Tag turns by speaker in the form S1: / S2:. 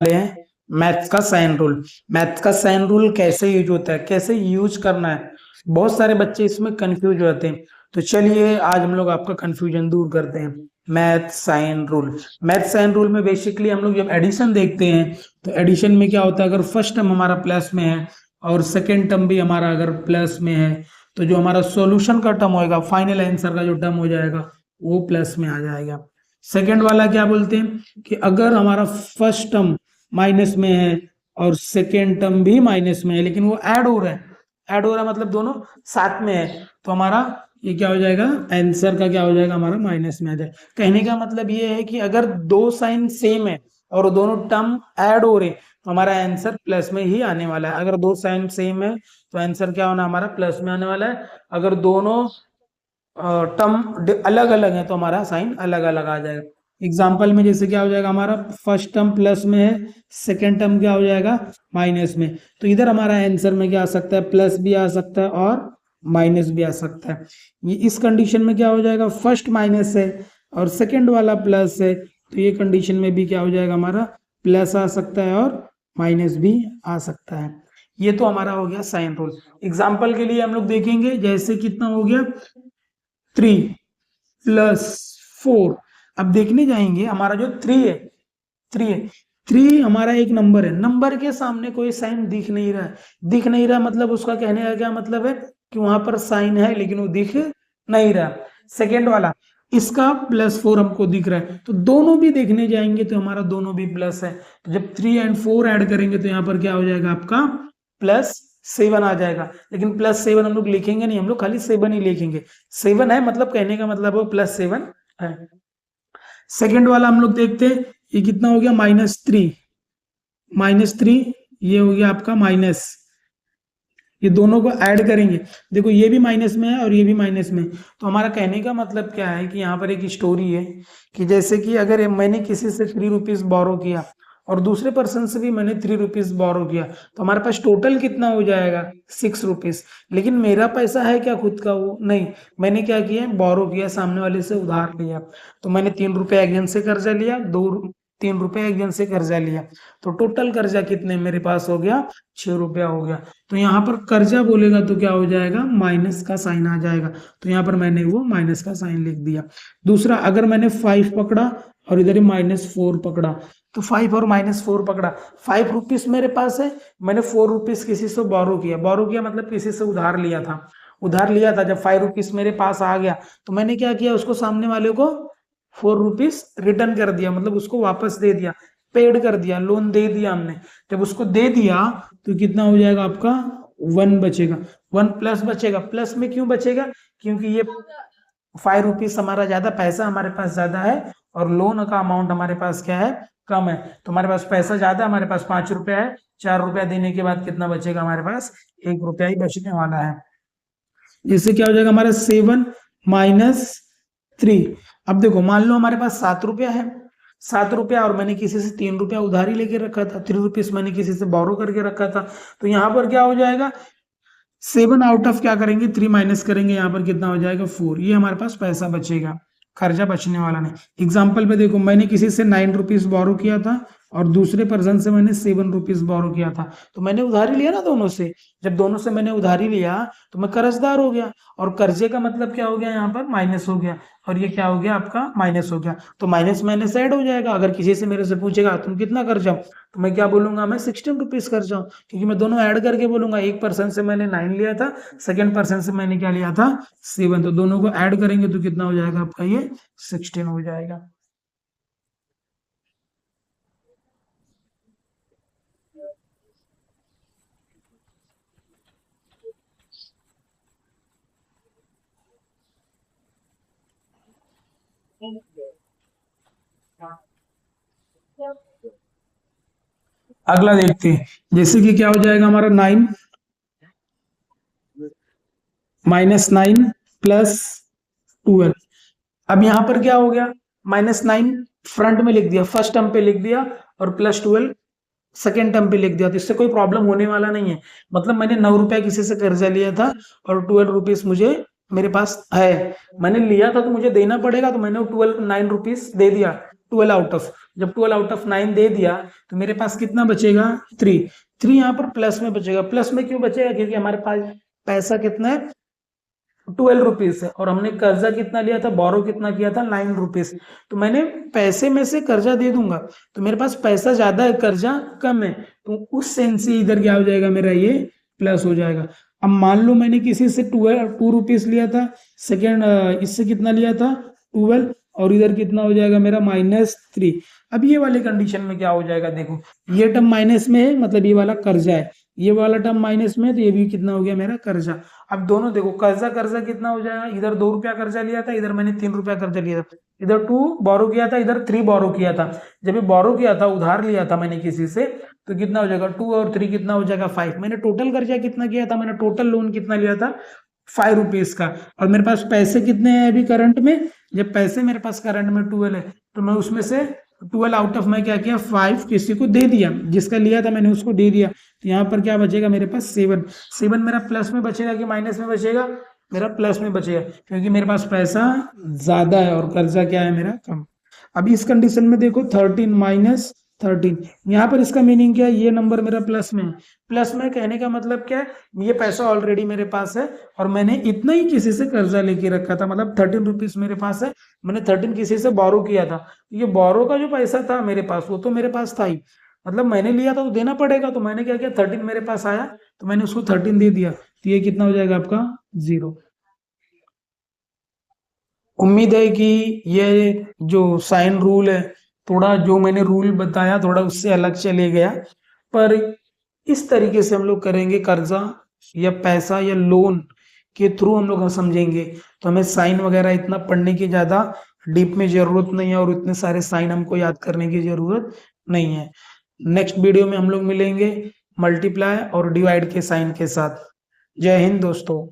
S1: हैं मैथ्स का sine rule. Maths का साइन रूल कैसे यूज होता है, कैसे यूज करना है, बहुत सारे बच्चे इसमें कंफ्यूज होते हैं। तो चलिए आज हम लोग आपका कंफ्यूजन दूर करते हैं। Math sign rule, math sign rule में बेसिकली हम लोग जब एडिशन देखते हैं तो एडिशन में क्या होता है, अगर फर्स्ट टर्म हमारा प्लस में है और सेकेंड टर्म भी हमारा अगर प्लस में है तो जो हमारा सॉल्यूशन का टर्म होएगा, फाइनल आंसर का जो टर्म हो जाएगा वो प्लस में आ जाएगा। सेकेंड वाला क्या बोलते हैं कि अगर हमारा फर्स्ट टर्म माइनस में है और सेकेंड टर्म भी माइनस में है लेकिन वो ऐड हो रहा है, ऐड हो रहा है मतलब दोनों साथ में है, तो हमारा ये क्या हो जाएगा, आंसर का क्या हो जाएगा, हमारा माइनस में आ जाएगा। कहने का मतलब ये है कि अगर दो साइन सेम है और दोनों टर्म ऐड हो रहे तो हमारा आंसर प्लस में ही आने वाला है। अगर दो साइन सेम है तो आंसर क्या होना, हमारा प्लस में आने वाला है। अगर दोनों टर्म अलग अलग है तो हमारा साइन अलग अलग आ जाएगा। एग्जाम्पल में जैसे क्या हो जाएगा, हमारा फर्स्ट टर्म प्लस में है, सेकेंड टर्म क्या हो जाएगा, माइनस में। तो इधर हमारा आंसर में क्या आ सकता है, प्लस भी आ सकता है और माइनस भी आ सकता है। ये इस कंडीशन में क्या हो जाएगा, फर्स्ट माइनस है और सेकेंड वाला प्लस है, तो ये कंडीशन में भी क्या हो जाएगा, हमारा प्लस आ सकता है और माइनस भी आ सकता है। ये तो हमारा हो गया साइन रूल। एग्जाम्पल के लिए हम लोग देखेंगे, जैसे कितना हो गया 3 + 4। अब देखने जाएंगे हमारा जो 3 हमारा एक नंबर है, नंबर के सामने कोई साइन दिख नहीं रहा है। दिख नहीं रहा मतलब उसका कहने का क्या मतलब है कि वहां पर साइन है लेकिन वो दिख नहीं रहा। सेकेंड वाला इसका +4 हमको दिख रहा है, तो दोनों भी देखने जाएंगे तो हमारा दोनों भी प्लस है। तो जब 3 और 4 ऐड करेंगे तो यहाँ पर क्या हो जाएगा, आपका +7 आ जाएगा। लेकिन +7 हम लोग लिखेंगे नहीं, हम लोग खाली 7 ही लिखेंगे। 7 है मतलब कहने का मतलब वो +7 है। सेकेंड वाला हम लोग देखते हैं, ये कितना हो गया, -3 ये हो गया आपका माइनस। ये दोनों को ऐड करेंगे, देखो ये भी माइनस में है और ये भी माइनस में। तो हमारा कहने का मतलब क्या है कि यहाँ पर एक स्टोरी है कि जैसे कि अगर मैंने किसी से 3 रुपीज बोरो किया और दूसरे पर्सन से भी मैंने 3 रुपीज बोरो किया, तो हमारे पास टोटल कितना हो जाएगा, 6 रुपीज। लेकिन मेरा पैसा है क्या खुद का, वो नहीं। मैंने क्या किया, बोरो किया, सामने वाले से उधार लिया। तो मैंने 3 रुपये एक जन से कर्जा लिया, 3 रुपये एक जन से कर्जा लिया, तो टोटल कर्जा कितने मेरे पास हो गया, 6 रुपया हो गया। तो यहाँ पर कर्जा बोलेगा तो क्या हो जाएगा, माइनस का साइन आ जाएगा। तो यहाँ पर मैंने वो माइनस का साइन लिख दिया। दूसरा, अगर मैंने 5 पकड़ा और इधर -4 पकड़ा, तो 5 और -4 पकड़ा, 5 रुपीज मेरे पास है, मैंने 4 रुपीज किसी से बोरो किया। बोरो किया मतलब किसी से उधार लिया था। उधार लिया था, जब 5 रुपीज मेरे पास आ गया तो मैंने क्या किया, उसको सामने वाले को 4 रुपीज रिटर्न कर दिया, मतलब उसको वापस दे दिया, पेड कर दिया, लोन दे दिया हमने। जब उसको दे दिया तो कितना हो जाएगा आपका, 1 बचेगा। 1 प्लस बचेगा। प्लस में क्यों बचेगा, क्योंकि ये 5 रुपीज हमारा ज्यादा, पैसा हमारे पास ज्यादा है और लोन का अमाउंट हमारे पास क्या है, कम है। तो हमारे पास पैसा ज्यादा, हमारे पास 5 रुपया है, 4 रुपया देने के बाद कितना बचेगा, हमारे पास 1 रुपया ही बचने वाला है। इससे क्या हो जाएगा, हमारा 7 - 3। अब देखो, मान लो हमारे पास 7 रुपया है, 7 रुपया, और मैंने किसी से 3 रुपया उधारी लेके रखा था, 3 रुपीज मैंने किसी से बोरो करके रखा था। तो यहाँ पर क्या हो जाएगा, 7 आउट ऑफ क्या करेंगे, 3 माइनस करेंगे, यहाँ पर कितना हो जाएगा, 4। ये हमारे पास पैसा बचेगा, कर्जा बचने वाला नहीं। एग्जाम्पल पे देखो, मैंने किसी से 9 रुपीज बोरो किया था और दूसरे पर्सन से मैंने 7 रुपीज बोरो किया था, तो मैंने उधारी लिया ना दोनों से। जब दोनों से मैंने उधारी लिया तो मैं कर्जदार हो गया, और कर्जे का मतलब क्या हो गया, यहाँ पर माइनस हो गया, और ये क्या हो गया आपका, माइनस हो गया। तो माइनस माइनस ऐड हो जाएगा। अगर किसी से मेरे से पूछेगा तुम कितना कर्जा, तो मैं क्या बोलूंगा, मैं 16 रुपीज कर्जा हूं, क्योंकि मैं दोनों ऐड करके बोलूंगा। एक पर्सन से मैंने 9 लिया था, सेकेंड पर्सन से मैंने क्या लिया था, 7। तो दोनों को ऐड करेंगे तो कितना हो जाएगा आपका, ये 16 हो जाएगा। अगला देखते हैं, जैसे कि क्या हो जाएगा हमारा 9 -9 +12। अब यहां पर क्या हो गया, -9 फ्रंट में लिख दिया, फर्स्ट टर्म पे लिख दिया, और +12 सेकेंड टर्म पे लिख दिया। तो इससे कोई प्रॉब्लम होने वाला नहीं है। मतलब मैंने 9 रुपया किसी से कर्जा लिया था और 12 रुपीज मुझे मेरे पास है, मैंने लिया था तो मुझे देना पड़ेगा, तो मैंने 9 रुपीज दे दिया। 12 आउट ऑफ, जब 12 आउट ऑफ 9 दे दिया तो मेरे पास कितना बचेगा 3 यहाँ पर प्लस में बचेगा। प्लस में क्यों बचेगा, क्योंकि हमारे पास पैसा कितना है 12 रुपीज है और हमने कर्जा कितना लिया था, बोरो कितना किया था 9 रुपीज। तो मैंने पैसे में से कर्जा दे दूंगा तो मेरे पास पैसा ज्यादा है कर्जा कम है, तो उस सेंस से इधर क्या हो जाएगा मेरा ये प्लस हो जाएगा। अब मान लो मैंने किसी से 2 रुपीज लिया था, सेकेंड इससे कितना लिया था 12 और इधर कितना हो जाएगा मेरा -3। अब ये वाले कंडीशन में क्या हो जाएगा, देखो ये टर्म माइनस में है मतलब ये वाला कर्जा है, ये वाला टर्म माइनस में है तो ये भी कितना हो गया मेरा कर्जा। अब दोनों देखो कर्जा कर्जा कितना हो जाएगा, इधर 2 रुपया कर्जा लिया था, इधर मैंने 3 रुपया कर्जा लिया था, इधर 2 बोरो किया था, इधर 3 बोरो किया था। जब ये बोरो किया था उधार लिया था मैंने किसी से, तो कितना हो जाएगा 2 और 3 कितना हो जाएगा 5। मैंने टोटल कर्जा कितना किया था, मैंने टोटल लोन कितना लिया था 5 रुपीज का, और मेरे पास पैसे कितने हैं अभी करंट में, जब पैसे मेरे पास करंट में 12 है तो मैं उसमें से 12 आउट ऑफ मैं क्या किया 5 किसी को दे दिया, जिसका लिया था मैंने उसको दे दिया। तो यहाँ पर क्या बचेगा मेरे पास 7 मेरा प्लस में बचेगा कि माइनस में बचेगा, मेरा प्लस में बचेगा क्योंकि मेरे पास पैसा ज्यादा है और कर्जा क्या है मेरा कम। अभी इस कंडीशन में देखो 13 यहाँ पर इसका मीनिंग क्या है, ये नंबर मेरा प्लस में है। प्लस में कहने का मतलब क्या है, ये पैसा ऑलरेडी मेरे पास है और मैंने इतना ही किसी से कर्जा लेके रखा था, मतलब 13 रुपीज मेरे पास है, मैंने 13 किसी से बोरो किया था। ये बोरो का जो पैसा था मेरे पास वो तो मेरे पास था ही, मतलब मैंने लिया था तो देना पड़ेगा, तो मैंने क्या किया 13 मेरे पास आया तो मैंने उसको 13 दे दिया, तो ये कितना हो जाएगा आपका 0। उम्मीद है कि ये जो साइन रूल है, थोड़ा जो मैंने रूल बताया थोड़ा उससे अलग चले गया, पर इस तरीके से हम लोग करेंगे कर्जा या पैसा या लोन के थ्रू हम लोग समझेंगे, तो हमें साइन वगैरह इतना पढ़ने की ज्यादा डीप में जरूरत नहीं है और इतने सारे साइन हमको याद करने की जरूरत नहीं है। नेक्स्ट वीडियो में हम लोग मिलेंगे मल्टीप्लाई और डिवाइड के साइन के साथ। जय हिंद दोस्तों।